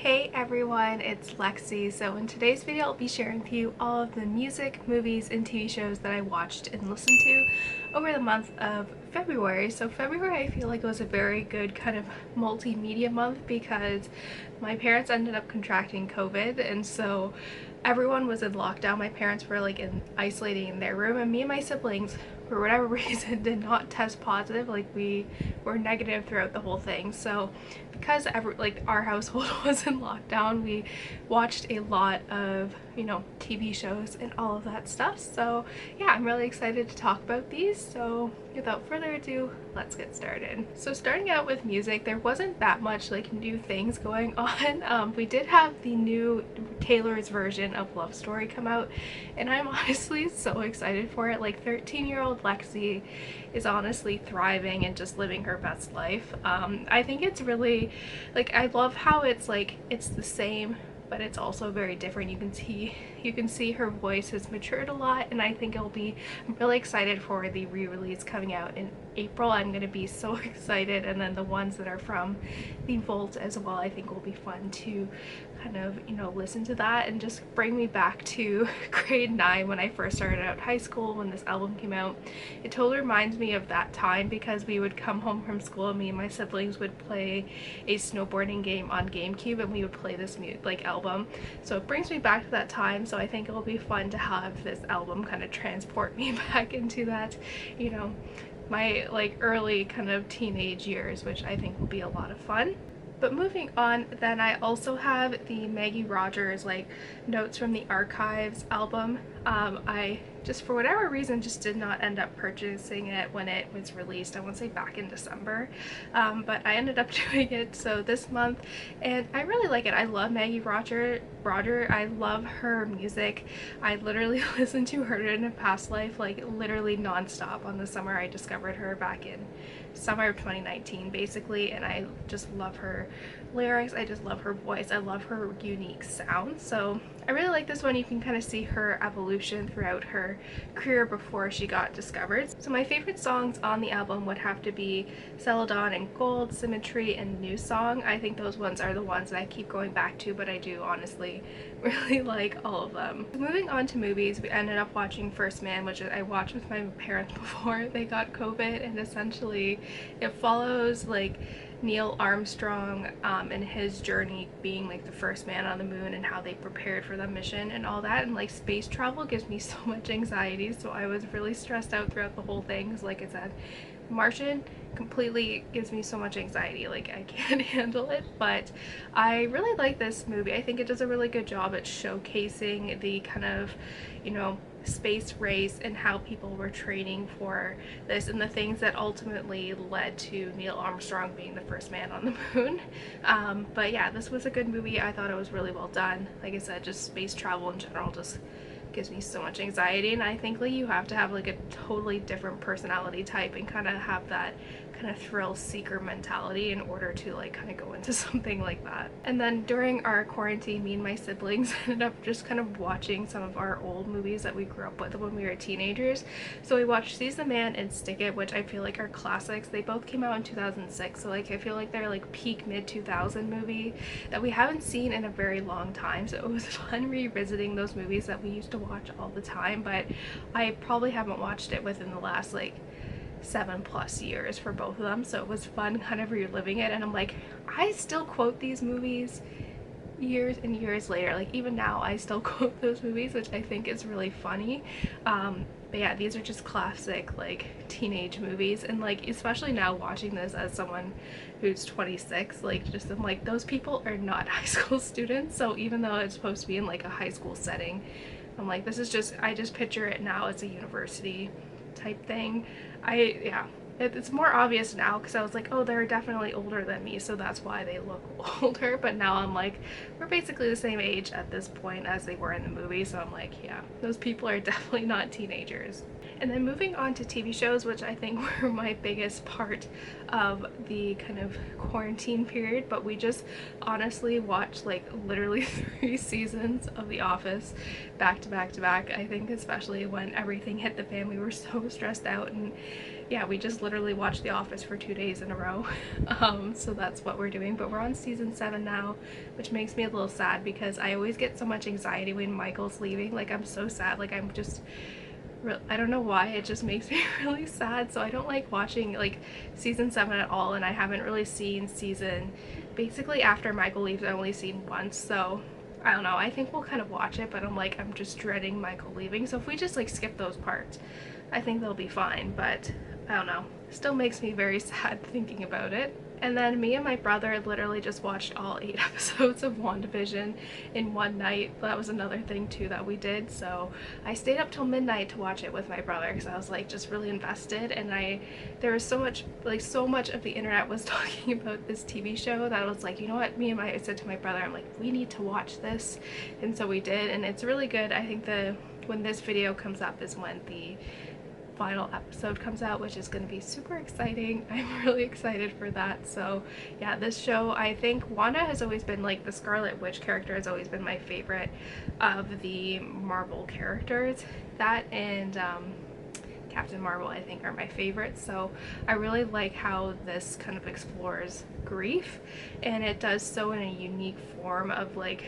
Hey everyone, it's Lexie. So in today's video I'll be sharing with you all of the music, movies, and TV shows that I watched and listened to over the month of February. So February I feel like it was a very good kind of multimedia month because my parents ended up contracting COVID, and so everyone was in lockdown. My parents were like isolating in their room, and me and my siblings for whatever reason did not test positive. Like, we were negative throughout the whole thing. So because our household was in lockdown, we watched a lot of, TV shows and all of that stuff. So yeah, I'm really excited to talk about these. So without further ado, let's get started. So starting out with music, there wasn't that much like new things going on. We did have the new Taylor's version of Love Story come out, and I'm honestly so excited for it. Like, 13-year-old Lexie is honestly thriving and just living her best life. I think it's really, like, I love how it's like it's the same but it's also very different. You can see her voice has matured a lot, and I think I'm really excited for the re-release coming out in April. I'm gonna be so excited, and then the ones that are from the vault as well, I think will be fun to kind of listen to that and just bring me back to grade 9 when I first started out high school when this album came out. It totally reminds me of that time because we would come home from school and me and my siblings would play a snowboarding game on GameCube, and we would play this album. So it brings me back to that time. So I think it'll be fun to have this album kind of transport me back into that, my early kind of teenage years, which I think will be a lot of fun. But moving on, then I also have the Maggie Rogers Notes from the Archives album. I just, for whatever reason, just did not end up purchasing it when it was released. I want to say back in December, but I ended up doing it so this month, and I really like it. I love Maggie Roger. I love her music. I literally listened to her in a past life literally non-stop. On the summer I discovered her back in summer of 2019 basically, and I just love her lyrics. I just love her voice. I love her unique sound. So I really like this one. You can kind of see her evolution throughout her career before she got discovered. So my favorite songs on the album would have to be Celadon and Gold, Symmetry, and New Song. I think those ones are the ones that I keep going back to, but I do honestly really like all of them. Moving on to movies, we ended up watching First Man, which I watched with my parents before they got COVID, and essentially it follows Neil Armstrong and his journey being the first man on the moon and how they prepared for the mission and all that. And space travel gives me so much anxiety, so I was really stressed out throughout the whole thing because, like I said, Martian completely gives me so much anxiety. I can't handle it. But I really like this movie. I think it does a really good job at showcasing the kind of space race and how people were training for this and the things that ultimately led to Neil Armstrong being the first man on the moon. But yeah, this was a good movie. I thought it was really well done. Like I said, just space travel in general just gives me so much anxiety, and I think you have to have a totally different personality type and kind of have that kind of thrill seeker mentality in order to kind of go into something like that. And then during our quarantine, me and my siblings ended up just kind of watching some of our old movies that we grew up with when we were teenagers. So we watched Seize the Man and Stick It, which I feel are classics. They both came out in 2006, so I feel they're peak mid-2000 movie that we haven't seen in a very long time. So it was fun revisiting those movies that we used to watch all the time, but I probably haven't watched it within the last 7+ years for both of them. So it was fun kind of reliving it, and I'm I still quote these movies years and years later. Even now I still quote those movies, which I think is really funny. But yeah, these are just classic teenage movies, and especially now watching this as someone who's 26, I'm those people are not high school students. So even though it's supposed to be in a high school setting, I'm this is just, I just picture it now as a university type thing. It's more obvious now because I was oh, they're definitely older than me, so that's why they look older. But now I'm we're basically the same age at this point as they were in the movie, so I'm yeah, those people are definitely not teenagers. And then moving on to TV shows, which I think were my biggest part of the kind of quarantine period, but we just honestly watched literally 3 seasons of The Office back to back to back. I think especially when everything hit the fan, we were so stressed out, and yeah, we just literally watched The Office for 2 days in a row. So that's what we're doing, but we're on season 7 now, which makes me a little sad because I always get so much anxiety when Michael's leaving. Like, I'm so sad. Like, I'm just I don't know why, it just makes me really sad. So I don't like watching like season 7 at all, and I haven't really seen basically after Michael leaves, I've only seen once. So I don't know, I think we'll kind of watch it, but I'm just dreading Michael leaving. So if we just like skip those parts, I think they'll be fine, but I don't know, still makes me very sad thinking about it. And then me and my brother literally just watched all 8 episodes of WandaVision in one night. That was another thing too that we did. So I stayed up till midnight to watch it with my brother because I was like just really invested, and there was so much of the internet was talking about this TV show that I was like, you know what, I said to my brother, I'm like, we need to watch this. And so we did, and it's really good. I think when this video comes up is when the final episode comes out, which is going to be super exciting. I'm really excited for that. So yeah, this show, I think Wanda has always been, like, the Scarlet Witch character has always been my favorite of the Marvel characters. That and Captain Marvel, I think, are my favorites. So I really like how this kind of explores grief, and it does so in a unique form of like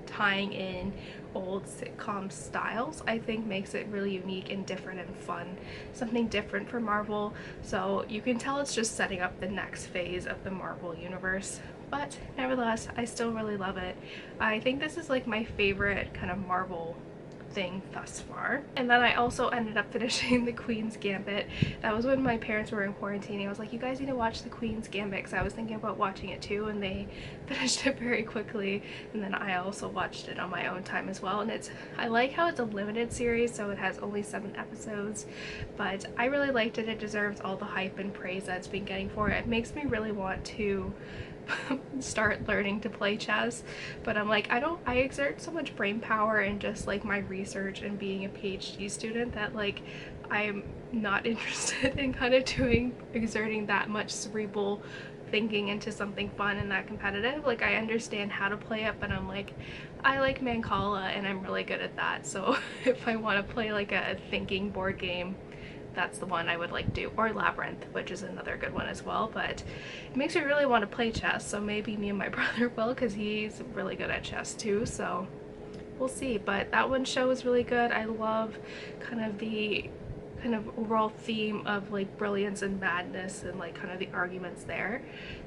tying in old sitcom styles. I think makes it really unique and different and fun, something different for Marvel. So you can tell it's just setting up the next phase of the Marvel universe, but nevertheless I still really love it. I think this is like my favorite kind of Marvel thing thus far. And then I also ended up finishing The Queen's Gambit. That was when my parents were in quarantine. I was like, you guys need to watch The Queen's Gambit, because I was thinking about watching it too, and they finished it very quickly. And then I also watched it on my own time as well. And I like how it's a limited series, so it has only 7 episodes, but I really liked it. It deserves all the hype and praise that it's been getting for it. It makes me really want to start learning to play chess, but I'm like, I exert so much brain power and just like my research and being a PhD student that like I'm not interested in kind of exerting that much cerebral thinking into something fun and that competitive. Like, I understand how to play it, but I'm like, I like Mancala and I'm really good at that. So if I want to play like a thinking board game, that's the one I would like do, or Labyrinth, which is another good one as well. But it makes me really want to play chess, so maybe me and my brother will, because he's really good at chess too, so we'll see. But that one show is really good. I love kind of the overall theme of like brilliance and madness and like kind of the arguments there.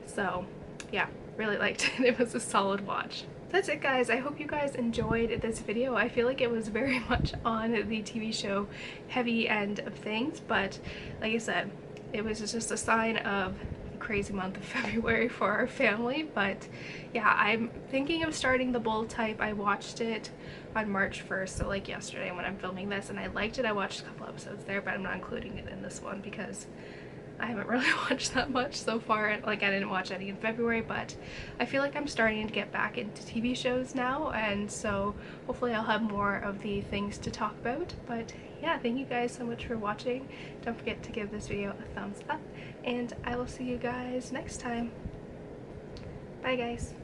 So yeah, really liked it. It was a solid watch. That's it, guys. I hope you guys enjoyed this video. I feel like it was very much on the TV show heavy end of things, but like I said, it was just a sign of the crazy month of February for our family. But yeah, I'm thinking of starting the Bold Type. I watched it on March 1st, so like yesterday when I'm filming this, and I liked it. I watched a couple episodes there, but I'm not including it in this one because I haven't really watched that much so far. Like, I didn't watch any in February, but I feel like I'm starting to get back into TV shows now, and so hopefully I'll have more of the things to talk about. But yeah, thank you guys so much for watching. Don't forget to give this video a thumbs up, and I will see you guys next time. Bye, guys.